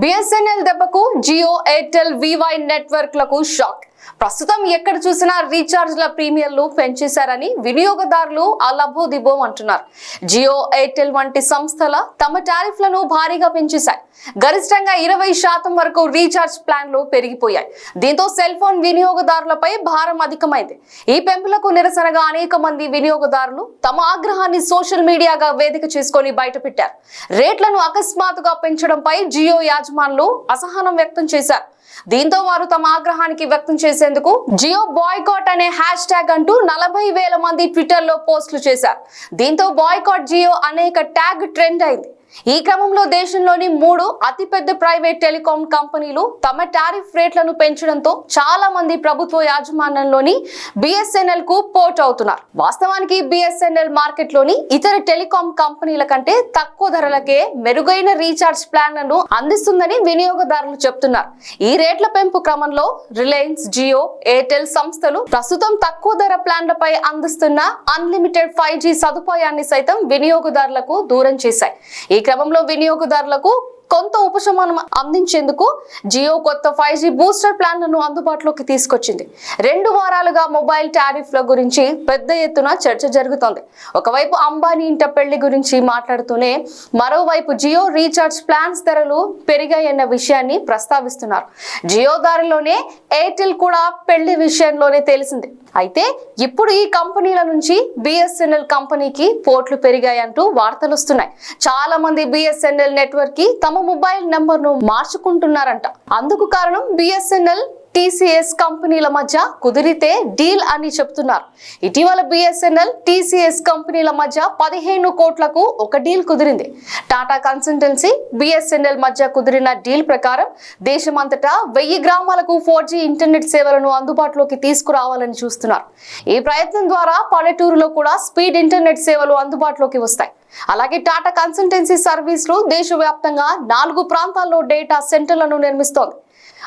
BSNL దెబ్బకు Jio Airtel VY నెట్వర్క్లకు shock. ప్రస్తుతం ఎక్కడ చూసినా రీఛార్జ్ల ప్రీమియంలు పెంచేశారని వినియోగదారులు అలబోదిబోం అంటున్నారు. జియో ఎయిర్టెల్ వంటి సంస్థల తమ టారిఫ్లను భారీగా పెంచేశాయి. గరిష్టంగా 20% వరకు రీఛార్జ్ ప్లాన్లు పెరిగిపోయాయి. దీంతో సెల్ ఫోన్ వినియోగదారులపై భారం అధికమైంది. ఈ పెంపులకు నిరసనగా అనేక మంది వినియోగదారులు తమ ఆగ్రహాన్ని సోషల్ మీడియాగా వేదిక చేసుకొని బయటపెట్టారు. రేట్లను అకస్మాత్తుగా పెంచడంపై జియో యాజమానులు అసహనం వ్యక్తం చేశారు. దీంతో వారు తమ ఆగ్రహానికి వ్యక్తం చేసేందుకు జియో బాయ్కాట్ అనే హ్యాష్ ట్యాగ్ అంటూ 40,000 మంది ట్విట్టర్ లో పోస్టులు చేశారు. దీంతో బాయ్కాట్ జియో అనేక ట్యాగ్ ట్రెండ్ అయింది. ఈ క్రమంలో దేశంలోని 3 అతిపెద్ద ప్రైవేట్ టెలికాం కంపెనీలు తమ టారిఫ్ రేట్లను పెంచడంతో చాలా మంది ప్రభుత్వ యాజమాన్యంలోని బిఎస్ఎన్ఎల్ కు పోర్ట్ అవుతున్నారు. వాస్తవానికి బిఎస్ఎన్ఎల్ మార్కెట్ లోని ఇతర టెలికాం కంపెనీల కంటే తక్కువ ధరలకే మెరుగైన రీఛార్జ్ ప్లాన్లను అందిస్తుందని వినియోగదారులు చెప్తున్నారు. ఈ రేట్ల పెంపు క్రమంలో రిలయన్స్, జియో, ఎయిర్టెల్ సంస్థలు ప్రస్తుతం తక్కువ ధర ప్లాన్లపై అందిస్తున్న అన్లిమిటెడ్ 5G సదుపాయాన్ని సైతం వినియోగదారులకు దూరం చేశాయి. ఈ క్రమంలో వినియోగదారులకు కొంత ఉపశమనం అందించేందుకు జియో కొత్త 5G బూస్టర్ ప్లాన్లను అందుబాటులోకి తీసుకొచ్చింది. 2 వారాలుగా మొబైల్ టారిఫ్ల గురించి పెద్ద ఎత్తున చర్చ జరుగుతోంది. ఒకవైపు అంబానీ ఇంట పెళ్లి గురించి మాట్లాడుతూనే మరోవైపు జియో రీఛార్జ్ ప్లాన్స్ ధరలు పెరిగాయన్న విషయాన్ని ప్రస్తావిస్తున్నారు. జియో దారిలోనే ఎయిర్టెల్ కూడా పెళ్లి విషయంలోనే తెలిసింది. అయితే ఇప్పుడు ఈ కంపెనీల నుంచి బిఎస్ఎన్ఎల్ కంపెనీకి పోర్ట్లు పెరిగాయంటూ వార్తలు వస్తున్నాయి. చాలా మంది బిఎస్ఎన్ఎల్ నెట్వర్క్ కి తమ మొబైల్ నెంబర్ ను మార్చుకుంటున్నారంట. అందుకు కారణం బిఎస్ఎన్ఎల్ టీసీఎస్ కంపెనీల మధ్య కుదిరితే డీల్ అని చెప్తున్నారు. ఇటీవల బిఎస్ఎన్ఎల్ టీసీఎస్ కంపెనీల మధ్య 15 కోట్లకు ఒక డీల్ కుదిరింది. టాటా కన్సల్టెన్సీ బిఎస్ఎన్ఎల్ మధ్య కుదిరిన డీల్ ప్రకారం దేశమంతటా 1000 గ్రామాలకు 4G ఇంటర్నెట్ సేవలను అందుబాటులోకి తీసుకురావాలని చూస్తున్నారు. ఈ ప్రయత్నం ద్వారా పల్లెటూరులో కూడా స్పీడ్ ఇంటర్నెట్ సేవలు అందుబాటులోకి వస్తాయి. అలాగే టాటా కన్సల్టెన్సీ సర్వీసులు దేశవ్యాప్తంగా 4 ప్రాంతాల్లో డేటా సెంటర్లను నిర్మిస్తోంది.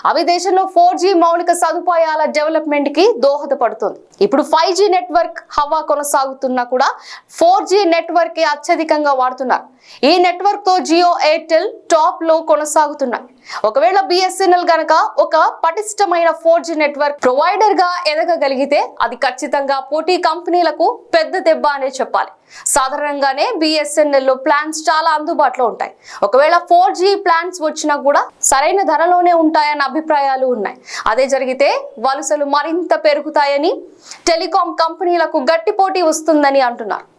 అవి దేశంలో 4G మౌలిక సదుపాయాల డెవలప్మెంట్ కి దోహదపడుతుంది. ఇప్పుడు 5G నెట్వర్క్ హవా కొనసాగుతున్నా కూడా 4G నెట్వర్క్ అత్యధికంగా వాడుతున్నారు. ఈ నెట్వర్క్ తో జియో, ఎయిర్టెల్ టాప్ లో కొనసాగుతున్నాయి. ఒకవేళ బిఎస్ఎన్ఎల్ గనక ఒక పటిష్టమైన 4G నెట్వర్క్ ప్రొవైడర్ గా ఎదగగలిగితే అది ఖచ్చితంగా పోటీ కంపెనీలకు పెద్ద దెబ్బ అనే చెప్పాలి. సాధారణంగానే బిఎస్ఎన్ఎల్ లో ప్లాన్స్ చాలా అందుబాటులో ఉంటాయి. ఒకవేళ 4G ప్లాన్స్ వచ్చినా కూడా సరైన ధరలోనే ఉంటాయన్న అభిప్రాయాలు ఉన్నాయి. అదే జరిగితే వలసలు మరింత పెరుగుతాయని, టెలికాం కంపెనీలకు గట్టి పోటీ వస్తుందని అంటున్నారు.